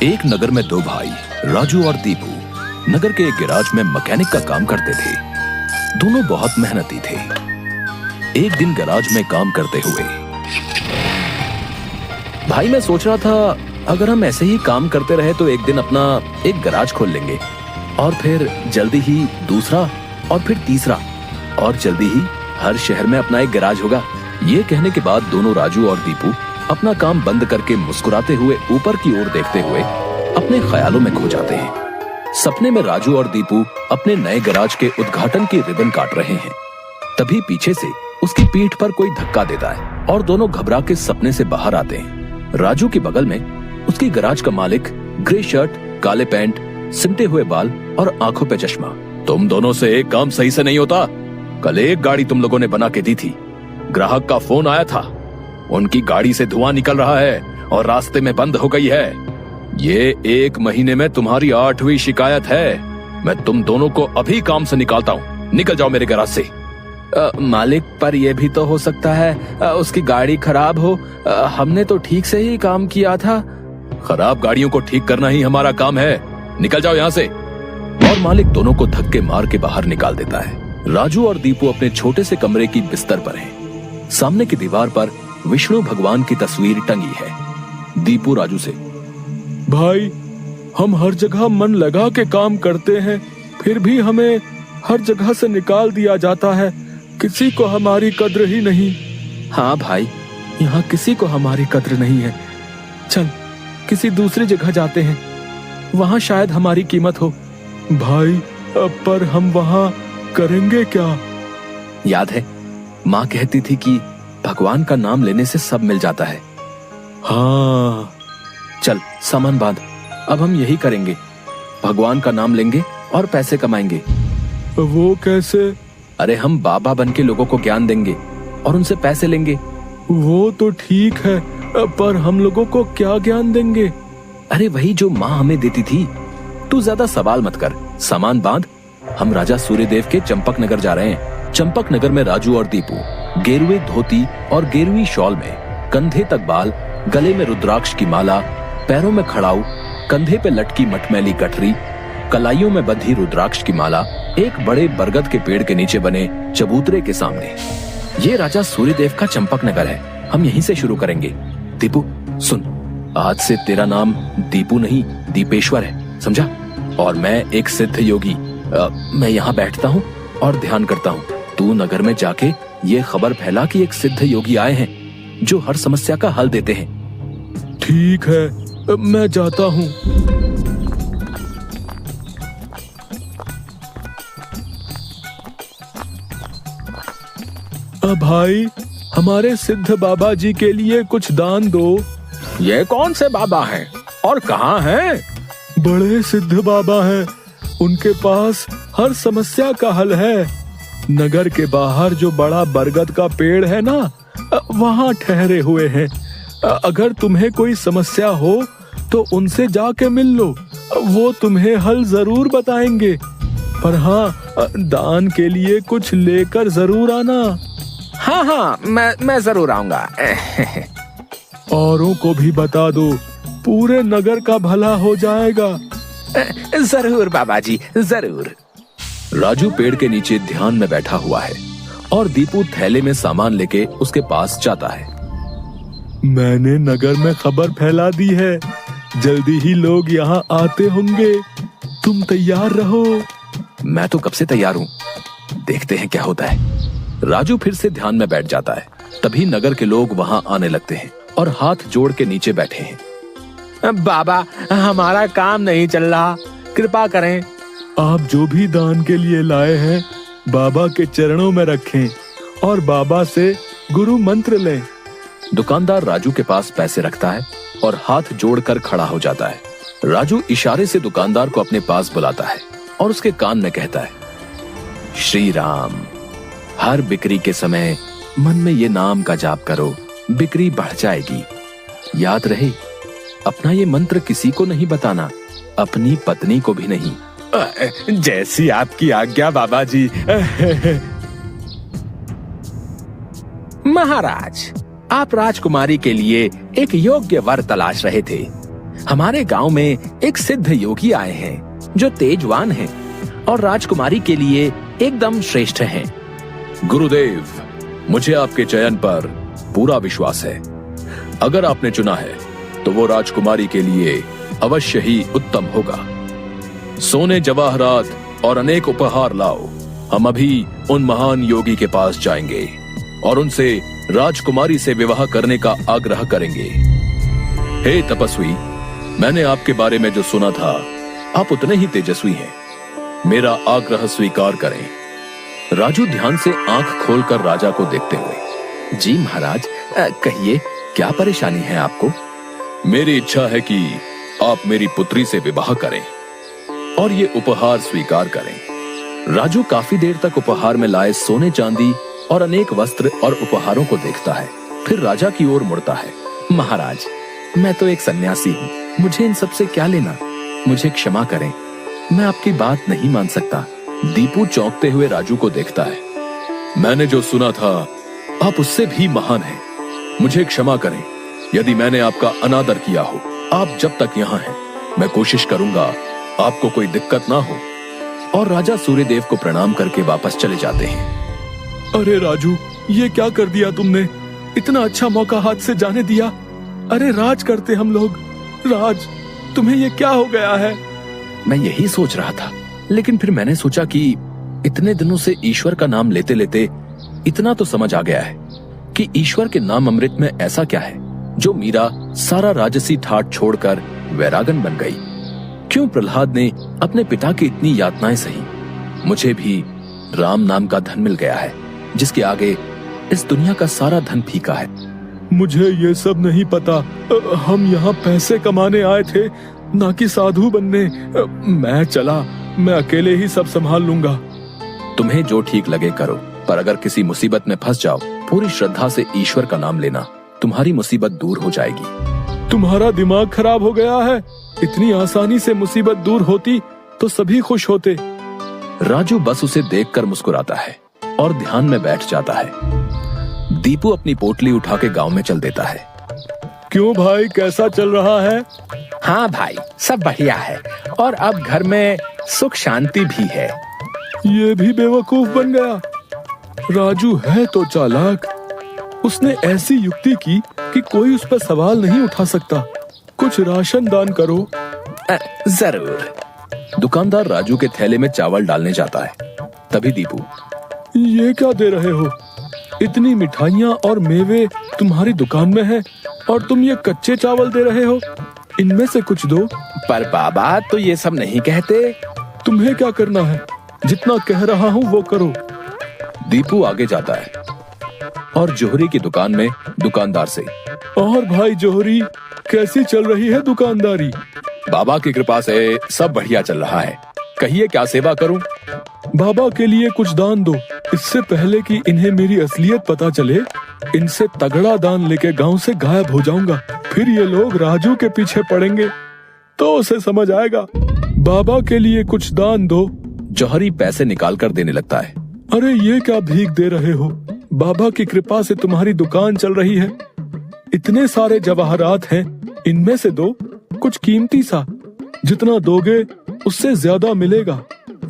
एक नगर में दो भाई राजू और दीपू नगर के एक गैराज में मैकेनिक का काम करते थे। दोनों बहुत मेहनती थे। एक दिन गैराज में काम करते हुए, भाई मैं सोच रहा था अगर हम ऐसे ही काम करते रहे तो एक दिन अपना एक गैराज खोल लेंगे और फिर जल्दी ही दूसरा और फिर तीसरा और जल्दी ही हर शहर में अपना एक गैराज होगा। ये कहने के बाद दोनों राजू और दीपू अपना काम बंद करके मुस्कुराते हुए ऊपर की ओर देखते हुए अपने ख्यालों में खो जाते हैं। सपने में राजू और दीपू अपने नए गैराज के उद्घाटन की रिबन काट रहे हैं। तभी पीछे से उसकी पीठ पर कोई धक्का देता है और दोनों घबरा के सपने से बाहर आते हैं। राजू के बगल में उसकी गैराज का मालिक, ग्रे शर्ट, काले पैंट, सिमटे हुए बाल और आंखों पे चश्मा। तुम दोनों से एक काम सही से नहीं होता। कल एक गाड़ी तुम लोगों ने बना के दी थी, ग्राहक का फोन आया था, उनकी गाड़ी से धुआं निकल रहा है और रास्ते में बंद हो गई है। ये 1 महीने में तुम्हारी 8वीं शिकायत है। मैं तुम दोनों को अभी काम से निकालता हूँ। निकल जाओ मेरे गैराज से। मालिक, पर यह भी तो हो सकता है उसकी गाड़ी खराब हो। हमने तो ठीक से ही काम किया था। खराब गाड़ियों को ठीक करना ही हमारा काम है। निकल जाओ यहाँ से। और मालिक दोनों को धक्के मार के बाहर निकाल देता है। राजू और दीपू अपने छोटे से कमरे की बिस्तर पर हैं। सामने की दीवार पर विष्णु भगवान की तस्वीर टंगी है। दीपू राजू से, भाई हम हर जगह मन लगा के काम करते हैं, फिर भी हमें हर जगह से निकाल दिया जाता है। किसी को हमारी कद्र ही नहीं। हाँ भाई, यहाँ किसी को हमारी कद्र नहीं है। चल किसी दूसरी जगह जाते हैं, वहाँ शायद हमारी कीमत हो। भाई पर हम वहाँ करेंगे क्या? याद है माँ कहती थी कि भगवान का नाम लेने से सब मिल जाता है। हाँ चल सामान बांध, अब हम यही करेंगे। भगवान का नाम लेंगे और पैसे कमाएंगे। वो कैसे? अरे हम बाबा बन के लोगों को ज्ञान देंगे और उनसे पैसे लेंगे। वो तो ठीक है, पर हम लोगों को क्या ज्ञान देंगे? अरे वही जो माँ हमें देती थी। तू ज्यादा सवाल मत कर, सामान बांध। हम राजा सूर्यदेव के चंपक नगर जा रहे हैं। चंपक नगर में राजू और दीपू गेरुए धोती और गेरुई शॉल में, कंधे तक बाल, गले में रुद्राक्ष की माला, पैरों में खड़ाऊ, कंधे पे लटकी मटमैली गठरी, कलाइयों में बंधी रुद्राक्ष की माला, एक बड़े बरगद के पेड़ के नीचे बने चबूतरे के सामने। ये राजा सूर्यदेव का चंपक नगर है। हम यहीं से शुरू करेंगे। दीपू सुन, आज से तेरा नाम दीपू नहीं दीपेश्वर है, समझा? और मैं एक सिद्ध योगी। मैं यहाँ बैठता हूँ और ध्यान करता हूँ। तू नगर में जाके ये खबर फैला कि एक सिद्ध योगी आए हैं जो हर समस्या का हल देते हैं। ठीक है, मैं जाता हूँ। भाई हमारे सिद्ध बाबा जी के लिए कुछ दान दो। ये कौन से बाबा हैं और कहाँ हैं? बड़े सिद्ध बाबा हैं, उनके पास हर समस्या का हल है। नगर के बाहर जो बड़ा बरगद का पेड़ है ना, वहाँ ठहरे हुए हैं। अगर तुम्हें कोई समस्या हो तो उनसे जाके मिल लो, वो तुम्हें हल जरूर बताएंगे। पर हाँ, दान के लिए कुछ लेकर जरूर आना। हाँ हाँ, मैं जरूर आऊंगा। औरों को भी बता दो, पूरे नगर का भला हो जाएगा। जरूर बाबा जी, जरूर। राजू पेड़ के नीचे ध्यान में बैठा हुआ है और दीपू थैले में सामान लेके उसके पास जाता है। मैंने नगर में खबर फैला दी है, जल्दी ही लोग यहाँ आते होंगे। तुम तैयार रहो। मैं तो कब से तैयार हूँ, देखते हैं क्या होता है। राजू फिर से ध्यान में बैठ जाता है। तभी नगर के लोग वहाँ आने लगते हैं और हाथ जोड़ के नीचे बैठे हैं। बाबा, हमारा काम नहीं चल रहा, कृपा करें। आप जो भी दान के लिए लाए हैं बाबा के चरणों में रखें और बाबा से गुरु मंत्र लें। दुकानदार राजू के पास पैसे रखता है और हाथ जोड़कर खड़ा हो जाता है। राजू इशारे से दुकानदार को अपने पास बुलाता है और उसके कान में कहता है, श्री राम। हर बिक्री के समय मन में ये नाम का जाप करो, बिक्री बढ़ जाएगी। याद रहे, अपना ये मंत्र किसी को नहीं बताना, अपनी पत्नी को भी नहीं। जैसी आपकी आज्ञा बाबा जी। महाराज, आप राजकुमारी के लिए एक योग्य वर तलाश रहे थे। हमारे गांव में एक सिद्ध योगी आए हैं जो तेजवान हैं और राजकुमारी के लिए एकदम श्रेष्ठ हैं। गुरुदेव, मुझे आपके चयन पर पूरा विश्वास है। अगर आपने चुना है तो वो राजकुमारी के लिए अवश्य ही उत्तम होगा। सोने जवाहरात और अनेक उपहार लाओ। हम अभी उन महान योगी के पास जाएंगे और उनसे राजकुमारी से विवाह करने का आग्रह करेंगे। हे तपस्वी, मैंने आपके बारे में जो सुना था, आप उतने ही तेजस्वी हैं। मेरा आग्रह स्वीकार करें। राजू ध्यान से आंख खोलकर राजा को देखते हुए, जी महाराज, कहिए क्या परेशानी है आपको? मेरी इच्छा है कि आप मेरी पुत्री से विवाह करें और ये उपहार स्वीकार करें। राजू काफी देर तक उपहार में लाए सोने चांदी और अनेक वस्त्र और उपहारों को देखता है, फिर राजा की ओर मुड़ता है। महाराज, मैं तो एक सन्यासी हूँ, मुझे इन सब से क्या लेना? मुझे क्षमा करें, मैं आपकी बात नहीं मान सकता। दीपू चौंकते हुए राजू को देखता है। मैंने जो सुना था, आप उससे भी महान हैं। मुझे क्षमा करें यदि मैंने आपका अनादर किया हो। आप जब तक यहाँ हैं, मैं कोशिश करूंगा आपको कोई दिक्कत ना हो। और राजा सूर्यदेव को प्रणाम करके वापस चले जाते हैं। अरे राजू, ये क्या कर दिया तुमने? इतना अच्छा मौका हाथ से जाने दिया। अरे राज करते हम लोग। राज, तुम्हें ये क्या हो गया है? मैं यही सोच रहा था, लेकिन फिर मैंने सोचा कि इतने दिनों से ईश्वर का नाम लेते लेते इतना तो समझ आ गया है कि ईश्वर के नाम अमृत में ऐसा क्या है जो मीरा सारा राजसी ठाट छोड़कर वैरागन बन गई। क्यों प्रहलाद ने अपने पिता की इतनी यातनाएं सही? मुझे भी राम नाम का धन मिल गया है जिसके आगे इस दुनिया का सारा धन फीका है। मुझे ये सब नहीं पता। हम यहाँ पैसे कमाने आए थे, ना कि साधु बनने। मैं चला, मैं अकेले ही सब संभाल लूंगा। तुम्हें जो ठीक लगे करो, पर अगर किसी मुसीबत में फंस जाओ, पूरी श्रद्धा से ईश्वर का नाम लेना, तुम्हारी मुसीबत दूर हो जाएगी। तुम्हारा दिमाग खराब हो गया है? इतनी आसानी से मुसीबत दूर होती तो सभी खुश होते। राजू बस उसे देखकर मुस्कुराता है और ध्यान में बैठ जाता है। दीपू अपनी पोटली उठा के गांव में चल देता है। क्यों भाई, कैसा चल रहा है? हाँ भाई, सब बढ़िया है और अब घर में सुख शांति भी है। ये भी बेवकूफ बन गया। राजू है तो चालाक। उसने ऐसी युक्ति की कि कोई उस पर सवाल नहीं उठा सकता। कुछ राशन दान करो। जरूर। दुकानदार राजू के थैले में चावल डालने जाता है। तभी दीपू, ये क्या दे रहे हो? इतनी मिठाइयाँ और मेवे तुम्हारी दुकान में है और तुम ये कच्चे चावल दे रहे हो? इनमें से कुछ दो। पर बाबा तो ये सब नहीं कहते। तुम्हें क्या करना है? जितना कह रहा हूँ वो करो। दीपू आगे जाता है और जोहरी की दुकान में दुकानदार से, और भाई जोहरी, कैसी चल रही है दुकानदारी? बाबा की कृपा से सब बढ़िया चल रहा है। कहिए क्या सेवा करूं? बाबा के लिए कुछ दान दो। इससे पहले कि इन्हें मेरी असलियत पता चले, इनसे तगड़ा दान लेके गांव से गायब हो जाऊंगा। फिर ये लोग राजू के पीछे पड़ेंगे तो उसे समझ आएगा। बाबा के लिए कुछ दान दो। जौहरी पैसे निकाल कर देने लगता है। अरे ये क्या भीख दे रहे हो? बाबा की कृपा से तुम्हारी दुकान चल रही है। इतने सारे जवाहरात हैं, इनमें से दो, कुछ कीमती सा। जितना दोगे उससे ज्यादा मिलेगा।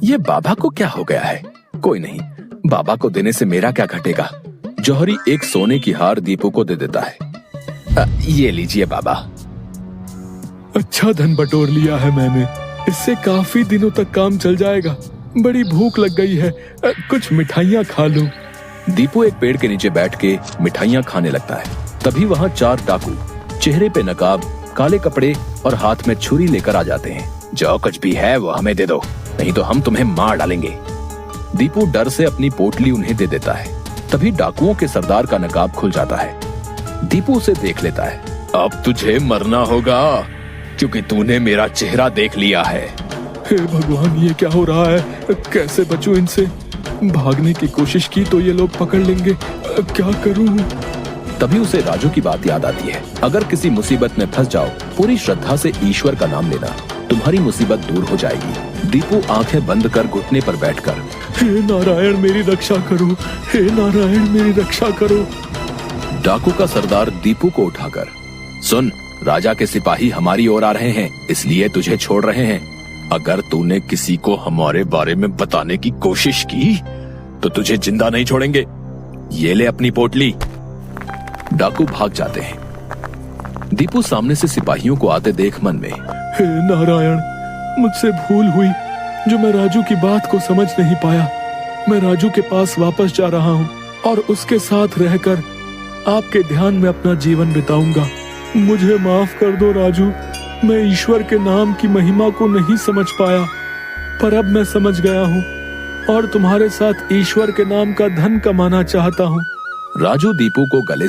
ये बाबा को क्या हो गया है? कोई नहीं, बाबा को देने से मेरा क्या घटेगा। जौहरी एक सोने की हार दीपू को दे देता है। ये लीजिए बाबा। अच्छा धन बटोर लिया है मैंने। इससे काफी दिनों तक काम चल जाएगा। बड़ी भूख लग गई है, कुछ मिठाइयाँ खा लूं। दीपू एक पेड़ के नीचे बैठ के मिठाइयाँ खाने लगता है। तभी वहाँ 4 डाकू, चेहरे पे नकाब, काले कपड़े और हाथ में छुरी लेकर आ जाते हैं। जो कुछ भी है वो हमें दे दो, नहीं तो हम तुम्हें मार डालेंगे। दीपू डर से अपनी पोटली उन्हें दे देता है। तभी डाकुओं के सरदार का नकाब खुल जाता है। दीपू उसे देख लेता है। अब तुझे मरना होगा क्योंकि तूने मेरा चेहरा देख लिया है। हे भगवान, ये क्या हो रहा है? कैसे बचूं इनसे? भागने की कोशिश की तो ये लोग पकड़ लेंगे। क्या करूं? तभी उसे राजू की बात याद आती है। अगर किसी मुसीबत में फंस जाओ, पूरी श्रद्धा से ईश्वर का नाम लेना, तुम्हारी मुसीबत दूर हो जाएगी। दीपू आंखें बंद कर घुटने पर बैठकर, हे नारायण मेरी रक्षा करो, हे नारायण मेरी रक्षा करो। डाकू का सरदार दीपू को उठाकर, सुन, राजा के सिपाही हमारी ओर आ रहे हैं, इसलिए तुझे छोड़ रहे हैं। अगर तूने किसी को हमारे बारे में बताने की कोशिश की तो तुझे जिंदा नहीं छोड़ेंगे। ये ले अपनी पोटली। डाकू भाग जाते हैं। दीपू सामने से सिपाहियों को आते देख मन में, हे नारायण, मुझसे भूल हुई जो मैं राजू की बात को समझ नहीं पाया। मैं राजू के पास वापस जा रहा हूँ और उसके साथ रहकर आपके ध्यान में अपना जीवन बिताऊंगा। मुझे माफ कर दो राजू, मैं ईश्वर के नाम की महिमा को नहीं समझ पाया, पर अब मैं समझ गया हूँ और तुम्हारे साथ ईश्वर के नाम का धन कमाना चाहता हूँ। राजू दीपू को गले